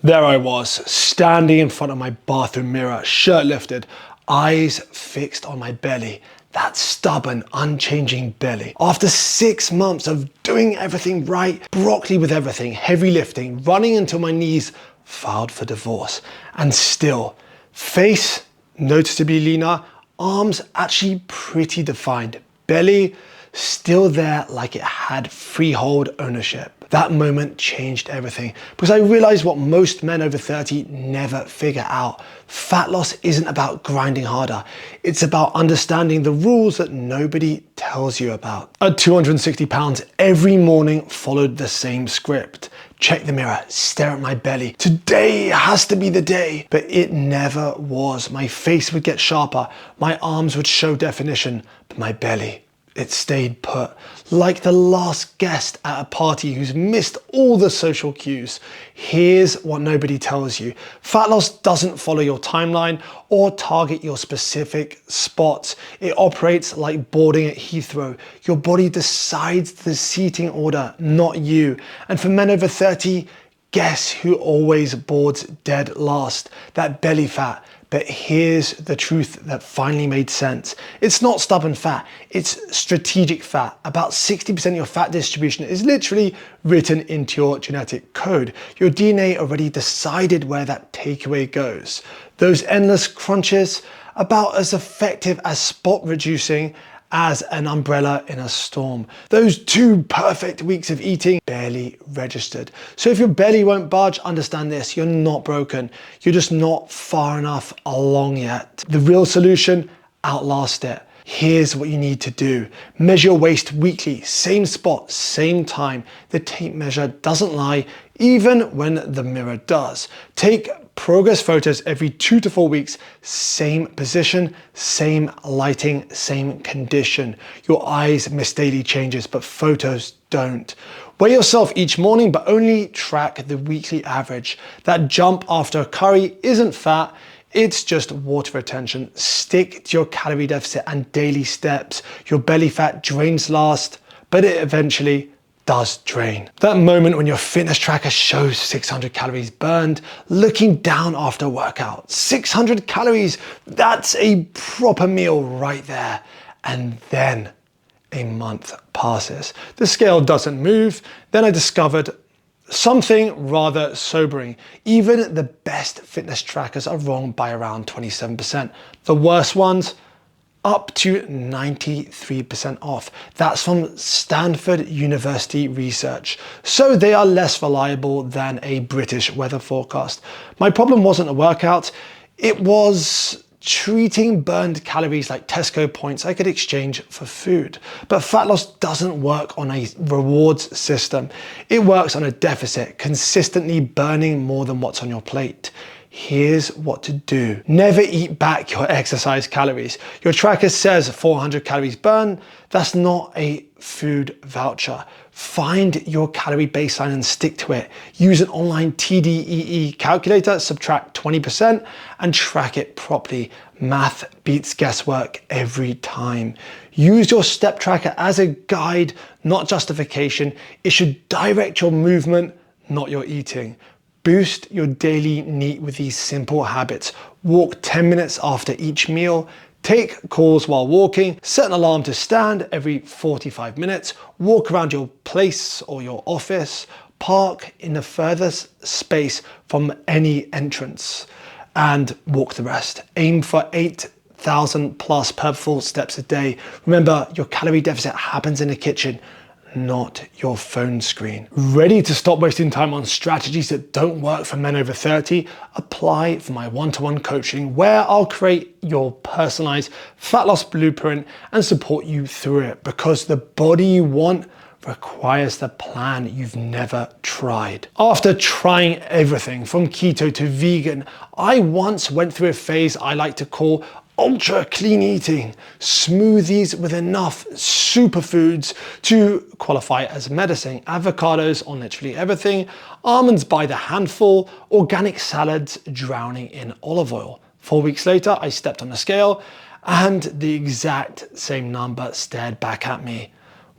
There I was, standing in front of my bathroom mirror, shirt lifted, eyes fixed on my belly. That stubborn, unchanging belly. After 6 months of doing everything right, broccoli with everything, heavy lifting, running until my knees filed for divorce. And still, face noticeably leaner, arms actually pretty defined, belly still there like it had freehold ownership. That moment changed everything because I realized what most men over 30 never figure out. Fat loss isn't about grinding harder. It's about understanding the rules that nobody tells you about. At 260 pounds, every morning followed the same script. Check the mirror, stare at my belly. Today has to be the day. But it never was. My face would get sharper. My arms would show definition. But my belly, it stayed put, like the last guest at a party who's missed all the social cues. Here's what nobody tells you. Fat loss doesn't follow your timeline or target your specific spots. It operates like boarding at Heathrow. Your body decides the seating order, not you. And for men over 30, guess who always boards dead last? That belly fat. But here's the truth that finally made sense. It's not stubborn fat, it's strategic fat. About 60% of your fat distribution is literally written into your genetic code. Your DNA already decided where that takeaway goes. Those endless crunches, about as effective as spot reducing as an umbrella in a storm. Those 2 perfect weeks of eating barely registered. So if your belly won't budge, understand this, you're not broken. You're just not far enough along yet. The real solution, outlast it. Here's what you need to do. Measure your waist weekly, same spot, same time. The tape measure doesn't lie, even when the mirror does. Take progress photos every 2 to 4 weeks, same position, same lighting, same condition. Your eyes miss daily changes, but photos don't. Weigh yourself each morning, but only track the weekly average. That jump after a curry isn't fat, it's just water retention. Stick to your calorie deficit and daily steps. Your belly fat drains last, but it eventually does drain. That moment when your fitness tracker shows 600 calories burned, looking down after a workout. 600 calories, that's a proper meal right there. And then a month passes. The scale doesn't move. Then I discovered something rather sobering. Even the best fitness trackers are wrong by around 27%. The worst ones, up to 93% off. That's from Stanford University research. So they are less reliable than a British weather forecast. My problem wasn't a workout, it was treating burned calories like Tesco points I could exchange for food. But fat loss doesn't work on a rewards system. It works on a deficit, consistently burning more than what's on your plate. Here's what to do. Never eat back your exercise calories. Your tracker says 400 calories burned. That's not a food voucher. Find your calorie baseline and stick to it. Use an online TDEE calculator, subtract 20% and track it properly. Math beats guesswork every time. Use your step tracker as a guide, not justification. It should direct your movement, not your eating. Boost your daily NEAT with these simple habits. Walk 10 minutes after each meal. Take calls while walking. Set an alarm to stand every 45 minutes. Walk around your place or your office. Park in the furthest space from any entrance and walk the rest. Aim for 8,000 plus purposeful steps a day. Remember, your calorie deficit happens in the kitchen, not your phone screen. Ready to stop wasting time on strategies that don't work for men over 30? Apply for my one-to-one coaching where I'll create your personalized fat loss blueprint and support you through it, because the body you want requires the plan you've never tried. After trying everything from keto to vegan, I once went through a phase I like to call ultra clean eating, smoothies with enough superfoods to qualify as medicine, avocados on literally everything, almonds by the handful, organic salads drowning in olive oil. 4 weeks later, I stepped on the scale and the exact same number stared back at me.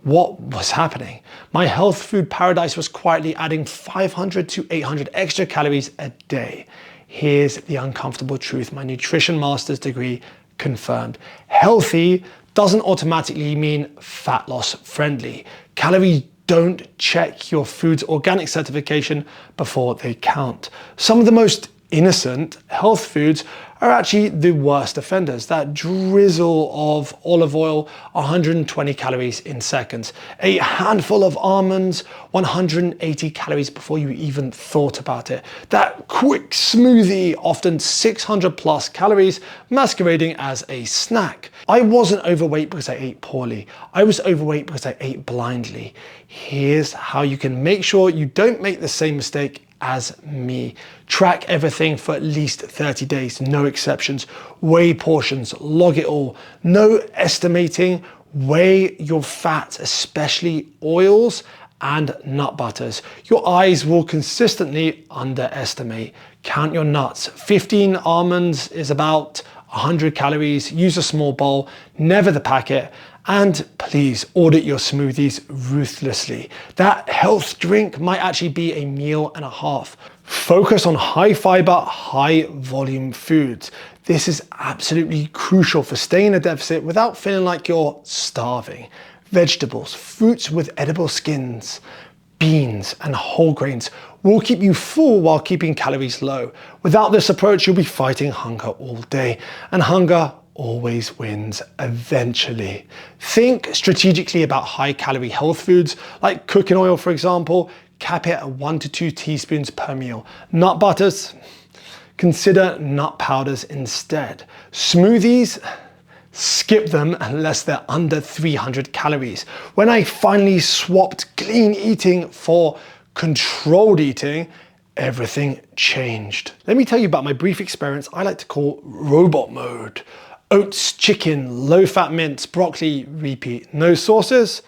What was happening? My health food paradise was quietly adding 500 to 800 extra calories a day. Here's the uncomfortable truth my nutrition master's degree confirmed. Healthy doesn't automatically mean fat loss friendly. Calories don't check your food's organic certification before they count. Some of the most innocent health foods are actually the worst offenders. That drizzle of olive oil, 120 calories in seconds. A handful of almonds, 180 calories before you even thought about it. That quick smoothie, often 600 plus calories, masquerading as a snack. I wasn't overweight because I ate poorly. I was overweight because I ate blindly. Here's how you can make sure you don't make the same mistake as me. Track everything for at least 30 days, no exceptions. Weigh portions, log it all. No estimating, weigh your fats, especially oils and nut butters. Your eyes will consistently underestimate. Count your nuts. 15 almonds is about 100 calories. Use a small bowl, never the packet. And please audit your smoothies ruthlessly. That health drink might actually be a meal and a half. Focus on high fiber, high volume foods. This is absolutely crucial for staying in a deficit without feeling like you're starving. Vegetables, fruits with edible skins, beans and whole grains will keep you full while keeping calories low. Without this approach, you'll be fighting hunger all day, and hunger always wins eventually. Think strategically about high calorie health foods like cooking oil, for example. Cap it at 1 to 2 teaspoons per meal. Nut butters, consider nut powders instead. Smoothies, skip them unless they're under 300 calories. When I finally swapped clean eating for controlled eating, everything changed. Let me tell you about my brief experience I like to call robot mode. Oats, chicken, low-fat mince, broccoli, repeat. No sauces,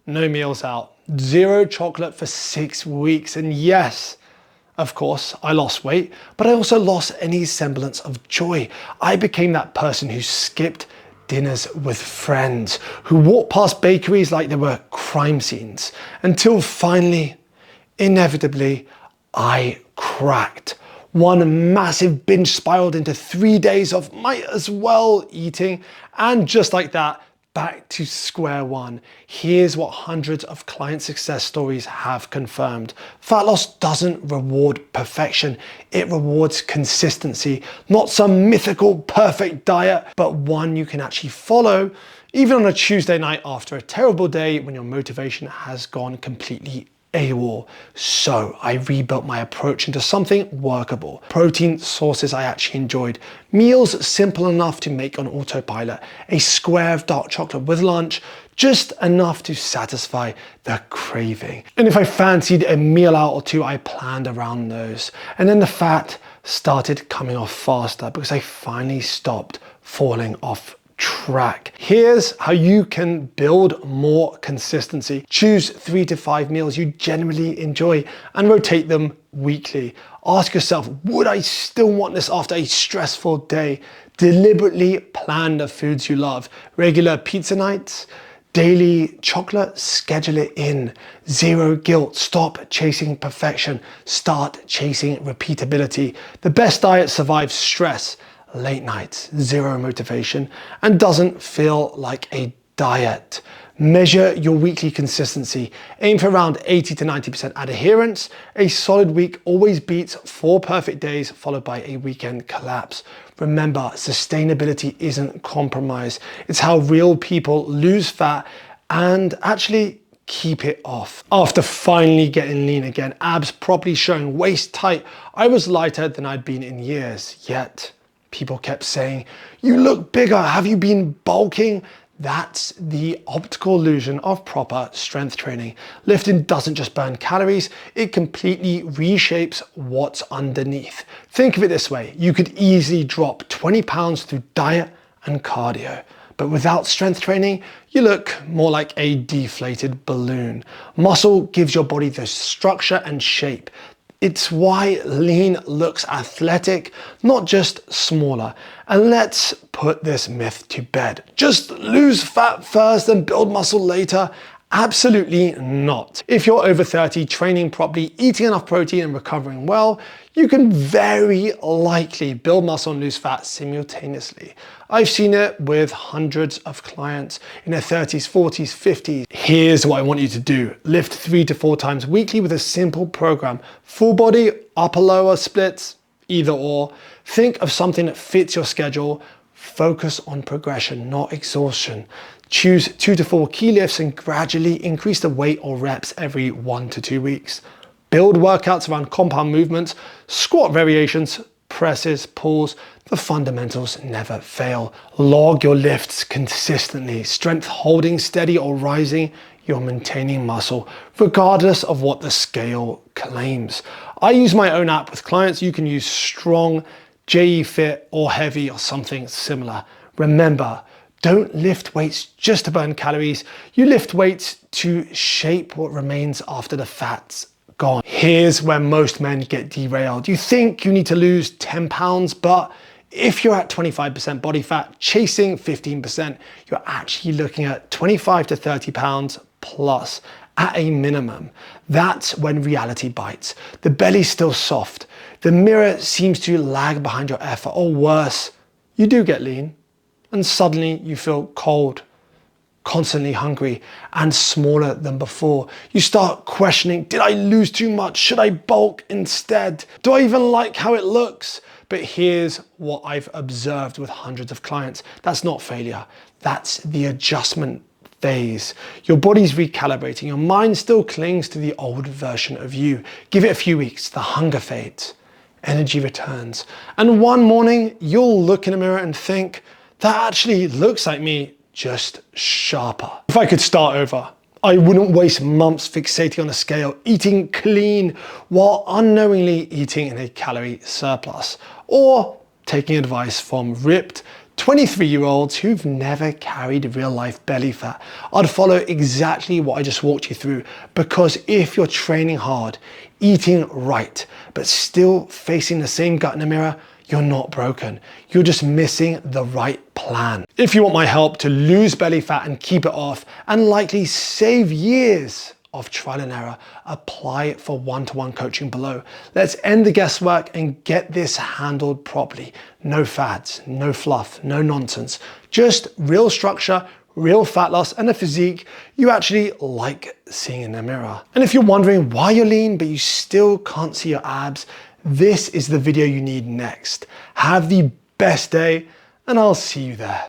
no meals out. Zero chocolate for 6 weeks. And yes, of course, I lost weight, but I also lost any semblance of joy. I became that person who skipped dinners with friends, who walked past bakeries like they were crime scenes, until finally, inevitably, I cracked. One massive binge spiraled into 3 days of might as well eating, and just like that, back to square one. Here's what hundreds of client success stories have confirmed. Fat loss doesn't reward perfection, it rewards consistency. Not some mythical perfect diet, but one you can actually follow, even on a Tuesday night after a terrible day when your motivation has gone completely AWOL. So I rebuilt my approach into something workable. Protein sources I actually enjoyed. Meals simple enough to make on autopilot. A square of dark chocolate with lunch, just enough to satisfy the craving. And if I fancied a meal out or two, I planned around those. And then the fat started coming off faster because I finally stopped falling off track. Here's how you can build more consistency. Choose 3 to 5 meals you genuinely enjoy and rotate them weekly. Ask yourself, would I still want this after a stressful day? Deliberately plan the foods you love. Regular pizza nights, daily chocolate, schedule it in. Zero guilt, stop chasing perfection, start chasing repeatability. The best diet survives stress, late nights, zero motivation, and doesn't feel like a diet. Measure your weekly consistency. Aim for around 80 to 90% adherence. A solid week always beats 4 perfect days followed by a weekend collapse. Remember, sustainability isn't compromise. It's how real people lose fat and actually keep it off. After finally getting lean again, abs properly showing, waist tight, I was lighter than I'd been in years. Yet people kept saying, "You look bigger, have you been bulking?" That's the optical illusion of proper strength training. Lifting doesn't just burn calories, it completely reshapes what's underneath. Think of it this way, you could easily drop 20 pounds through diet and cardio. But without strength training, you look more like a deflated balloon. Muscle gives your body the structure and shape. It's why lean looks athletic, not just smaller. And let's put this myth to bed. Just lose fat first and build muscle later, Absolutely not. If you're over 30, training properly, eating enough protein and recovering well, you can very likely build muscle and lose fat simultaneously. I've seen it with hundreds of clients in their 30s, 40s, 50s. Here's what I want you to do. Lift 3 to 4 times weekly with a simple program. Full body, upper lower splits, either or. Think of something that fits your schedule. Focus on progression, not exhaustion. Choose 2 to 4 key lifts and gradually increase the weight or reps every 1 to 2 weeks. Build workouts around compound movements, squat variations, presses, pulls. The fundamentals never fail. Log your lifts consistently. Strength holding steady or rising, you're maintaining muscle, regardless of what the scale claims. I use my own app with clients. You can use Strong, JE Fit, or Heavy, or something similar. Remember, don't lift weights just to burn calories. You lift weights to shape what remains after the fat's gone. Here's where most men get derailed. You think you need to lose 10 pounds, but if you're at 25% body fat, chasing 15%, you're actually looking at 25 to 30 pounds plus at a minimum. That's when reality bites. The belly's still soft. The mirror seems to lag behind your effort, or worse, you do get lean and suddenly you feel cold, constantly hungry, and smaller than before. You start questioning, did I lose too much? Should I bulk instead? Do I even like how it looks? But here's what I've observed with hundreds of clients. That's not failure. That's the adjustment phase. Your body's recalibrating. Your mind still clings to the old version of you. Give it a few weeks. The hunger fades. Energy returns. And one morning, you'll look in the mirror and think, that actually looks like me, just sharper. If I could start over, I wouldn't waste months fixating on a scale, eating clean while unknowingly eating in a calorie surplus, or taking advice from ripped 23-year-olds who've never carried real life belly fat. I'd follow exactly what I just walked you through, because if you're training hard, eating right, but still facing the same gut in the mirror, you're not broken. You're just missing the right plan. If you want my help to lose belly fat and keep it off, and likely save years of trial and error, apply for one-to-one coaching below. Let's end the guesswork and get this handled properly. No fads, no fluff, no nonsense. Just real structure, real fat loss, and a physique you actually like seeing in the mirror. And if you're wondering why you're lean but you still can't see your abs, this is the video you need next. Have the best day, and I'll see you there.